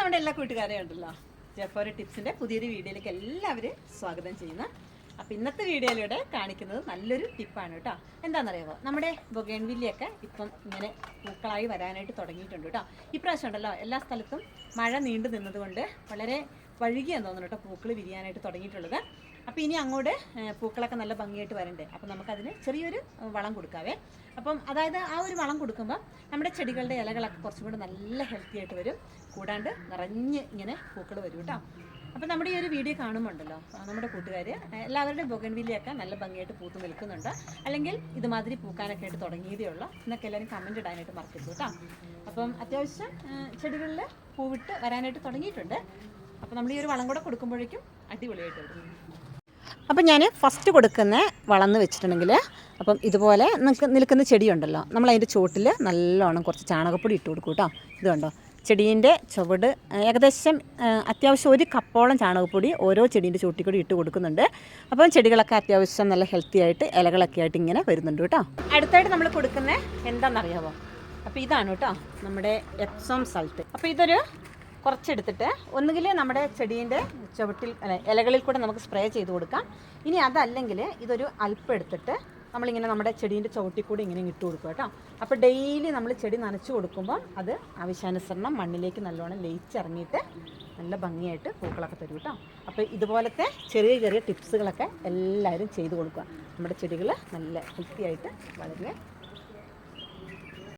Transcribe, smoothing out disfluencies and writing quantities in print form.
നമ്മുടെ എല്ലാ കൂട്ടുകാരെയും ഉണ്ടല്ലോ ജെഫോറി ടിപ്സിൻ്റെ പുതിയൊരു വീഡിയോയിലേക്ക് എല്ലാവരും സ്വാഗതം ചെയ്യുന്നു. അപ്പോൾ ഇന്നത്തെ വീഡിയോയിലൂടെ കാണിക്കുന്നത് നല്ലൊരു ടിപ്പാണ് കേട്ടോ. എന്താണെന്നറിയാമോ, നമ്മുടെ ബൊഗേൺവില്ലയൊക്കെ ഇപ്പം ഇങ്ങനെ പൂക്കളായി വരാനായിട്ട് തുടങ്ങിയിട്ടുണ്ട് കേട്ടോ. ഇപ്രാവശ്യം ഉണ്ടല്ലോ എല്ലാ സ്ഥലത്തും മഴ നീണ്ടു നിന്നതുകൊണ്ട് വളരെ വഴുകിയെന്ന് തോന്നുന്നു കേട്ടോ പൂക്കൾ വിരിയാനായിട്ട് തുടങ്ങിയിട്ടുള്ളത്. അപ്പോൾ ഇനി അങ്ങോട്ട് പൂക്കളൊക്കെ നല്ല ഭംഗിയായിട്ട് വരണ്ടേ, അപ്പോൾ നമുക്കതിന് ചെറിയൊരു വളം കൊടുക്കാവേ. അപ്പം അതായത് ആ ഒരു വളം കൊടുക്കുമ്പോൾ നമ്മുടെ ചെടികളുടെ ഇലകളൊക്കെ കുറച്ചും കൂടി നല്ല ഹെൽത്തി ആയിട്ട് വരും, കൂടാണ്ട് നിറഞ്ഞ് ഇങ്ങനെ പൂക്കൾ വരും കേട്ടോ. അപ്പോൾ നമ്മുടെ ഈ ഒരു വീഡിയോ കാണുമ്പോണ്ടല്ലോ നമ്മുടെ കൂട്ടുകാർ എല്ലാവരുടെയും ബൊഗൺവില്ലയൊക്കെ നല്ല ഭംഗിയായിട്ട് പൂത്ത് നിൽക്കുന്നുണ്ട്, അല്ലെങ്കിൽ ഇതുമാതിരി പൂക്കാനൊക്കെ ആയിട്ട് തുടങ്ങിയതേ ഉള്ളൂ എന്നൊക്കെ എല്ലാവരും കമൻറ്റ് ഇടാനായിട്ട് മറക്കരുത് കേട്ടോ. അപ്പം അത്യാവശ്യം ചെടികളിൽ പൂവിട്ട് വരാനായിട്ട് തുടങ്ങിയിട്ടുണ്ട്. അപ്പോൾ നമ്മൾ ഈ ഒരു വളം കൂടെ കൊടുക്കുമ്പോഴേക്കും അടിപൊളിയായിട്ട് വരും. അപ്പം ഞാൻ ഫസ്റ്റ് കൊടുക്കുന്ന വളർന്ന് വെച്ചിട്ടുണ്ടെങ്കിൽ അപ്പം ഇതുപോലെ നിൽക്കുന്ന ചെടിയുണ്ടല്ലോ, നമ്മൾ അതിൻ്റെ ചുവട്ടിൽ നല്ലോണം കുറച്ച് ചാണകപ്പൊടി ഇട്ട് കൊടുക്കും കേട്ടോ. ഇതുണ്ടോ ചെടീൻ്റെ ചുവട് ഏകദേശം അത്യാവശ്യം ഒരു കപ്പോളം ചാണകപ്പൊടി ഓരോ ചെടീൻ്റെ ചുവട്ടിൽ കൂടി ഇട്ട് കൊടുക്കുന്നുണ്ട്. അപ്പം ചെടികളൊക്കെ അത്യാവശ്യം നല്ല ഹെൽത്തി ആയിട്ട് ഇലകളൊക്കെ ആയിട്ട് ഇങ്ങനെ വരുന്നുണ്ട് കേട്ടോ. അടുത്തായിട്ട് നമ്മൾ കൊടുക്കുന്നത് എന്താണെന്നറിയാമോ? അപ്പോൾ ഇതാണ് കേട്ടോ നമ്മുടെ എപ്സം സൾട്ട്. അപ്പോൾ ഇതൊരു കുറച്ചെടുത്തിട്ട് ഒന്നുകിൽ നമ്മുടെ ചെടീൻ്റെ ചുവട്ടിൽ ഇലകളിൽ കൂടെ നമുക്ക് സ്പ്രേ ചെയ്ത് കൊടുക്കാം. ഇനി അതല്ലെങ്കിൽ ഇതൊരു അല്പം എടുത്തിട്ട് നമ്മളിങ്ങനെ നമ്മുടെ ചെടീൻ്റെ ചുവട്ടിൽ കൂടെ ഇങ്ങനെ ഇട്ട് കൊടുക്കുക കേട്ടോ. അപ്പോൾ ഡെയിലി നമ്മൾ ചെടി നനച്ച് കൊടുക്കുമ്പോൾ അത് ആവശ്യാനുസരണം മണ്ണിലേക്ക് നല്ലോണം ലയിച്ചിറങ്ങിയിട്ട് നല്ല ഭംഗിയായിട്ട് പൂക്കളൊക്കെ തരും കേട്ടോ. അപ്പോൾ ഇതുപോലത്തെ ചെറിയ ചെറിയ ടിപ്സുകളൊക്കെ എല്ലാവരും ചെയ്ത് കൊടുക്കുക. നമ്മുടെ ചെടികൾ നല്ല ഹെൽത്തി ആയിട്ട് വളരെ